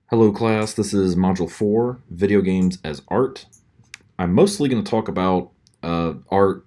Hello class, this is Module 4, Video Games as Art. I'm mostly going to talk about art,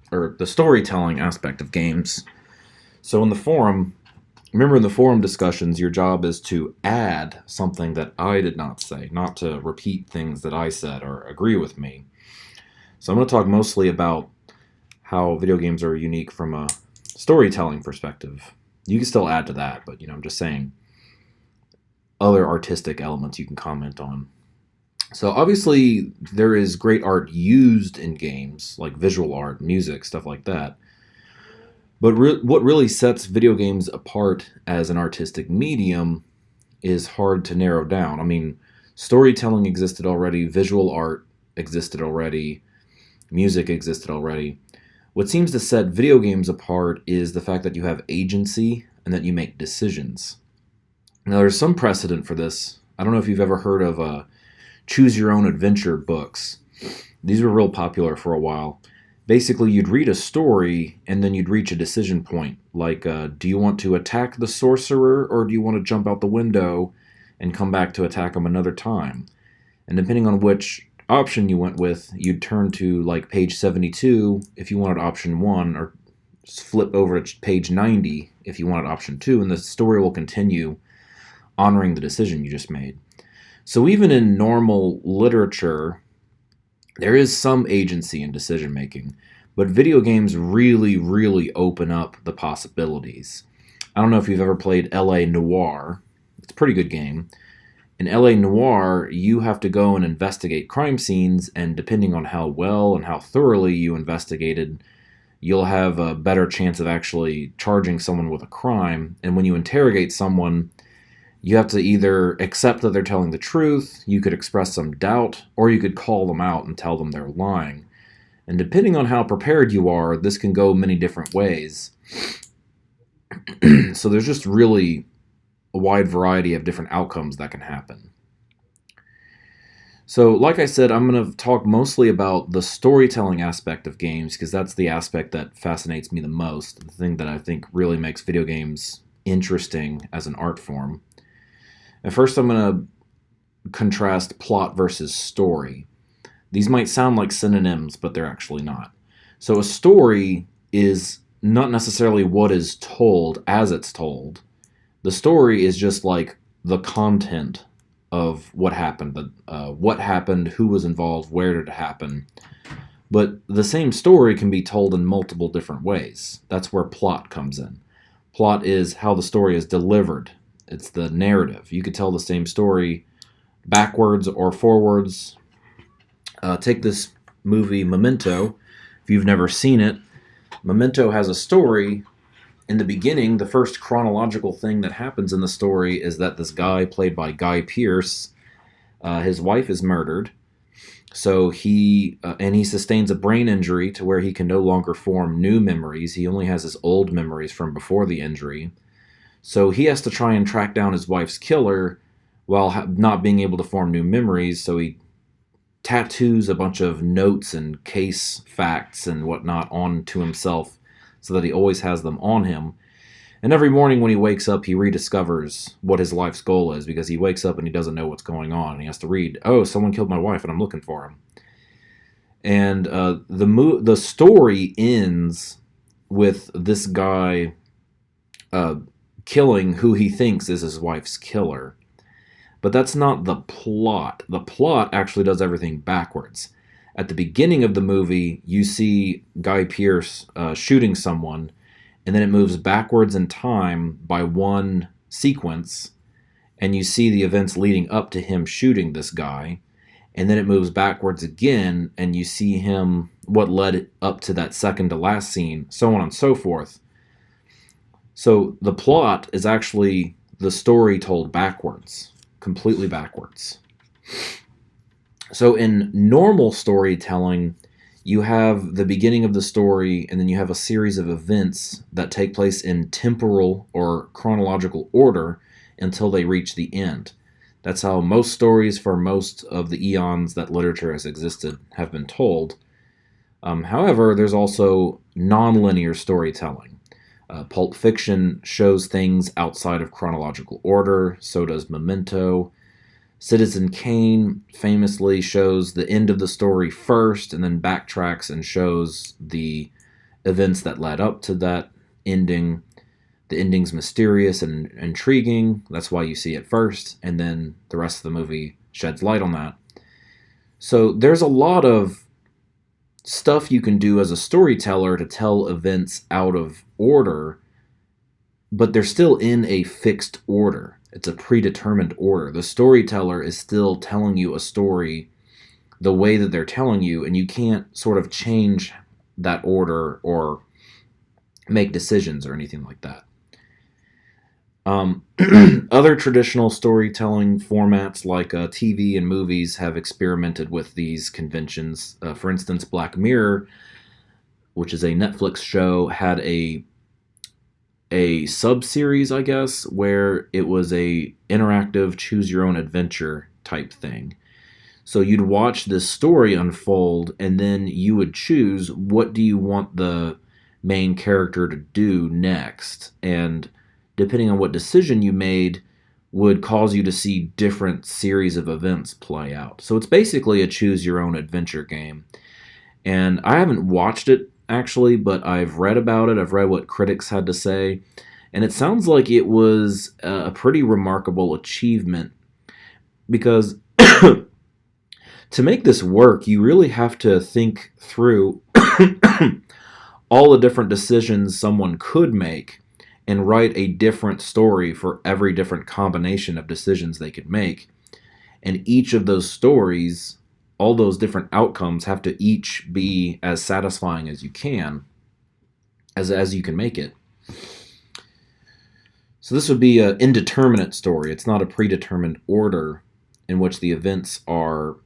or the storytelling aspect of games. So in the forum, remember in the forum discussions, your job is to add something that I did not say, not to repeat things that I said or agree with me. So I'm going to talk mostly about how video games are unique from a storytelling perspective. You can still add to that, but I'm just saying other artistic elements you can comment on. So obviously there is great art used in games, like visual art, music, stuff like that. But what really sets video games apart as an artistic medium is hard to narrow down. I mean, storytelling existed already, visual art existed already, music existed already. What seems to set video games apart is the fact that you have agency and that you make decisions. Now, there's some precedent for this. I don't know if you've ever heard of choose your own adventure books. These were real popular for a while. Basically, you'd read a story and then you'd reach a decision point. Like, do you want to attack the sorcerer or do you want to jump out the window and come back to attack him another time? And depending on which option you went with, you'd turn to like page 72 if you wanted option 1, or flip over to page 90 if you wanted option 2, and the story will continue honoring the decision you just made. So even in normal literature, there is some agency in decision making, but video games really, really open up the possibilities. I don't know if you've ever played L.A. Noire. It's a pretty good game. In L.A. Noire, you have to go and investigate crime scenes, and depending on how well and how thoroughly you investigated, you'll have a better chance of actually charging someone with a crime. And when you interrogate someone, you have to either accept that they're telling the truth, you could express some doubt, or you could call them out and tell them they're lying. And depending on how prepared you are, this can go many different ways. So there's just really a wide variety of different outcomes that can happen. So like I said, I'm going to talk mostly about the storytelling aspect of games because that's the aspect that fascinates me the most, the thing that I think really makes video games interesting as an art form. And first, I'm going to contrast plot versus story. These might sound like synonyms, but they're actually not. So a story is not necessarily what is told as it's told. The story is just like the content of what happened, who was involved, where did it happen. But the same story can be told in multiple different ways. That's where plot comes in. Plot is how the story is delivered. It's the narrative. You could tell the same story backwards or forwards. Take this movie Memento. If you've never seen it, Memento has a story. In the beginning, the first chronological thing that happens in the story is that this guy, played by Guy Pearce, his wife is murdered. So he sustains a brain injury to where he can no longer form new memories. He only has his old memories from before the injury. So he has to try and track down his wife's killer while not being able to form new memories. So he tattoos a bunch of notes and case facts and whatnot onto himself so that he always has them on him. And every morning when he wakes up, he rediscovers what his life's goal is, because he wakes up and he doesn't know what's going on. He has to read, oh, someone killed my wife and I'm looking for him. And the story ends with this guy killing who he thinks is his wife's killer. But that's not the plot. The plot actually does everything backwards. At the beginning of the movie, you see Guy Pearce shooting someone, and then it moves backwards in time by one sequence, and you see the events leading up to him shooting this guy, and then it moves backwards again, and you see him, what led up to that second to last scene, so on and so forth. So the plot is actually the story told backwards, completely backwards. So in normal storytelling, you have the beginning of the story, and then you have a series of events that take place in temporal or chronological order until they reach the end. That's how most stories for most of the eons that literature has existed have been told. However, there's also non-linear storytelling. Pulp Fiction shows things outside of chronological order, so does Memento. Citizen Kane famously shows the end of the story first and then backtracks and shows the events that led up to that ending. The ending's mysterious and intriguing. That's why you see it first, and then the rest of the movie sheds light on that. So there's a lot of stuff you can do as a storyteller to tell events out of order, but they're still in a fixed order. It's a predetermined order. The storyteller is still telling you a story the way that they're telling you, and you can't sort of change that order or make decisions or anything like that. Other traditional storytelling formats like TV and movies have experimented with these conventions. For instance, Black Mirror, which is a Netflix show, had a sub-series, I guess, where it was a interactive choose-your-own-adventure type thing. So you'd watch this story unfold, and then you would choose what do you want the main character to do next. And depending on what decision you made, would cause you to see different series of events play out. So it's basically a choose-your-own-adventure game. And I haven't watched it, actually, but I've read about it. I've read what critics had to say. And it sounds like it was a pretty remarkable achievement because to make this work, you really have to think through all the different decisions someone could make and write a different story for every different combination of decisions they could make. And each of those stories, all those different outcomes have to each be as satisfying as you can, as you can make it. So this would be an indeterminate story. It's not a predetermined order in which the events are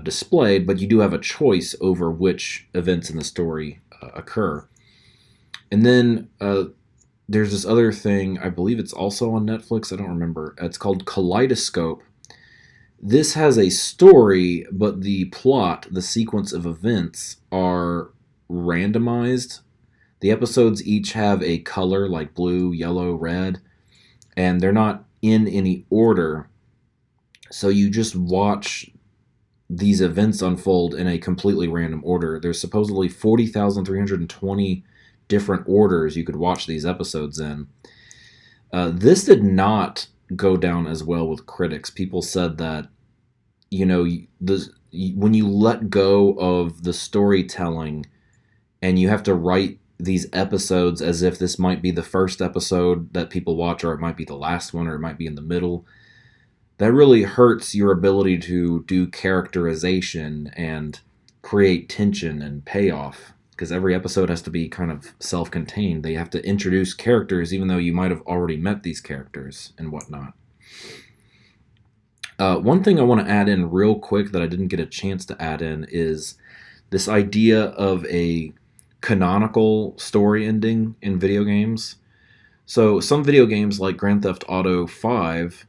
displayed, but you do have a choice over which events in the story occur. And then there's this other thing, I believe it's also on Netflix, I don't remember. It's called Kaleidoscope. This has a story, but the plot, the sequence of events, are randomized. The episodes each have a color like blue, yellow, red, and they're not in any order. So you just watch these events unfold in a completely random order. There's supposedly 40,320 different orders you could watch these episodes in. This did not go down as well with critics. People said that, when you let go of the storytelling and you have to write these episodes as if this might be the first episode that people watch, or it might be the last one, or it might be in the middle, that really hurts your ability to do characterization and create tension and payoff. Because every episode has to be kind of self-contained. They have to introduce characters even though you might have already met these characters and whatnot. One thing I want to add in real quick that I didn't get a chance to add in is this idea of a canonical story ending in video games. So some video games like Grand Theft Auto 5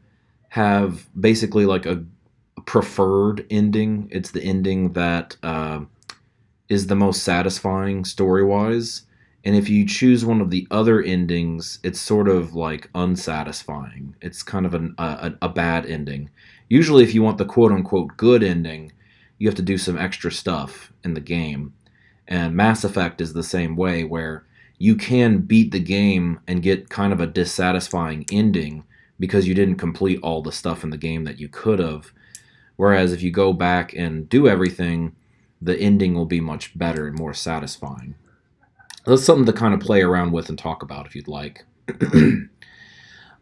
have basically like a preferred ending. It's the ending that is the most satisfying story-wise. And if you choose one of the other endings, it's sort of like unsatisfying. It's kind of a bad ending. Usually if you want the quote-unquote good ending, you have to do some extra stuff in the game. And Mass Effect is the same way, where you can beat the game and get kind of a dissatisfying ending because you didn't complete all the stuff in the game that you could have. Whereas if you go back and do everything, the ending will be much better and more satisfying. That's something to kind of play around with and talk about if you'd like.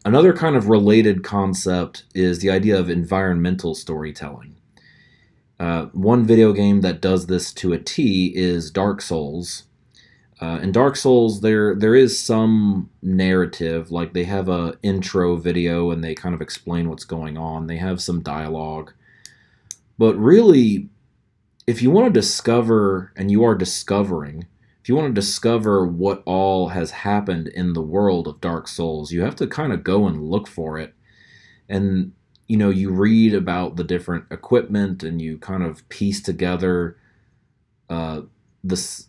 Another kind of related concept is the idea of environmental storytelling. One video game that does this to a T is Dark Souls. In Dark Souls, there is some narrative, like they have a intro video and they kind of explain what's going on. They have some dialogue. But really, if you want to discover, and you are discovering, if you want to discover what all has happened in the world of Dark Souls, you have to kind of go and look for it. And, you read about the different equipment and you kind of piece together just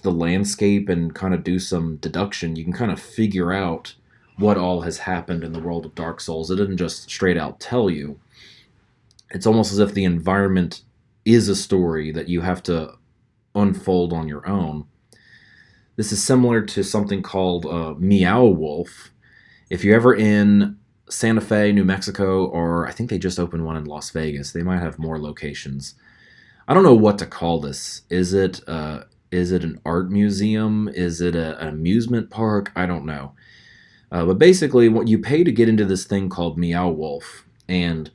the landscape and kind of do some deduction. You can kind of figure out what all has happened in the world of Dark Souls. It doesn't just straight out tell you. It's almost as if the environment is a story that you have to unfold on your own. This is similar to something called Meow Wolf. If you're ever in Santa Fe, New Mexico, or I think they just opened one in Las Vegas, they might have more locations. I don't know what to call this. Is it an art museum? Is it an amusement park? I don't know. But basically, what you pay to get into this thing called Meow Wolf, and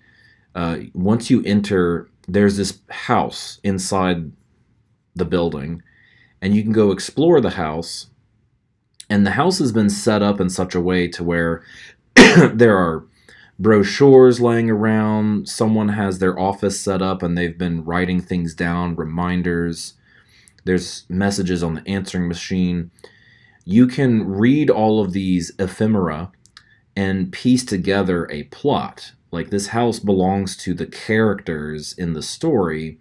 once you enter, there's this house inside the building, and you can go explore the house. And the house has been set up in such a way to where there are brochures laying around. Someone has their office set up and they've been writing things down, reminders. There's messages on the answering machine. You can read all of these ephemera and piece together a plot. Like, this house belongs to the characters in the story.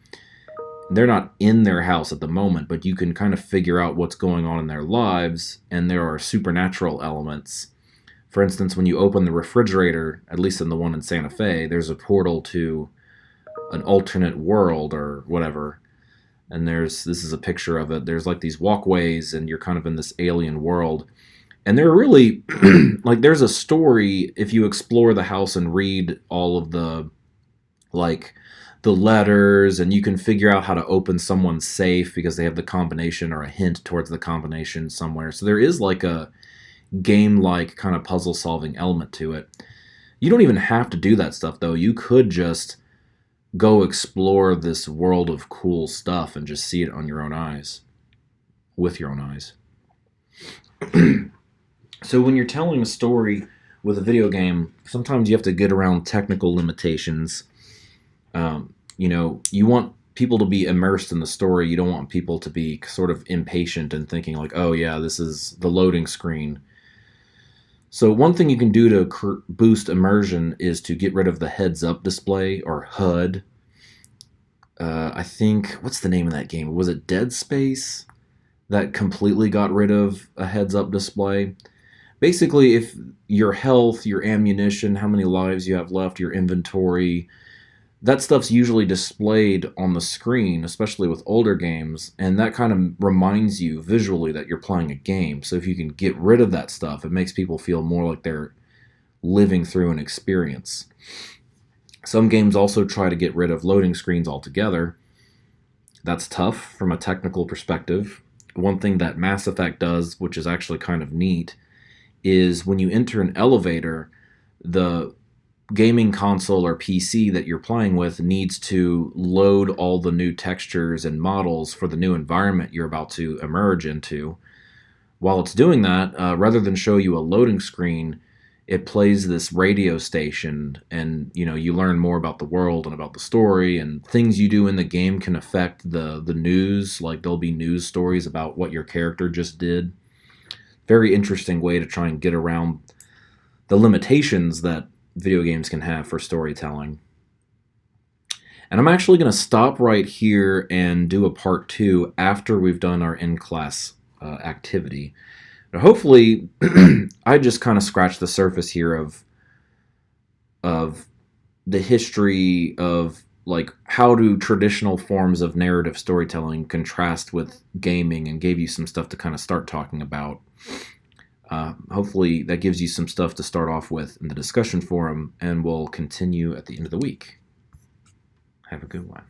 They're not in their house at the moment, but you can kind of figure out what's going on in their lives, and there are supernatural elements. For instance, when you open the refrigerator, at least in the one in Santa Fe, there's a portal to an alternate world or whatever. And this is a picture of it. There's like these walkways, and you're kind of in this alien world. And they're really, like, there's a story if you explore the house and read all of the, like, the letters, and you can figure out how to open someone's safe because they have the combination or a hint towards the combination somewhere. So there is like a game-like kind of puzzle-solving element to it. You don't even have to do that stuff, though. You could just go explore this world of cool stuff and just see it on your own eyes, with your own eyes. So when you're telling a story with a video game, sometimes you have to get around technical limitations. You want people to be immersed in the story. You don't want people to be sort of impatient and thinking like, oh yeah, this is the loading screen. So one thing you can do to boost immersion is to get rid of the heads-up display, or HUD. I think, what's the name of that game? Was it Dead Space that completely got rid of a heads-up display? Basically, if your health, your ammunition, how many lives you have left, your inventory, that stuff's usually displayed on the screen, especially with older games, and that kind of reminds you visually that you're playing a game. So if you can get rid of that stuff, it makes people feel more like they're living through an experience. Some games also try to get rid of loading screens altogether. That's tough from a technical perspective. One thing that Mass Effect does, which is actually kind of neat, is when you enter an elevator, the gaming console or PC that you're playing with needs to load all the new textures and models for the new environment you're about to emerge into. While it's doing that, rather than show you a loading screen, it plays this radio station, and you learn more about the world and about the story, and things you do in the game can affect the news. Like, there'll be news stories about what your character just did. Very interesting way to try and get around the limitations that video games can have for storytelling. And I'm actually going to stop right here and do a part 2 after we've done our in-class activity. Now, hopefully, I just kind of scratched the surface here of the history of, like, how do traditional forms of narrative storytelling contrast with gaming, and gave you some stuff to kind of start talking about. Hopefully that gives you some stuff to start off with in the discussion forum, and we'll continue at the end of the week. Have a good one.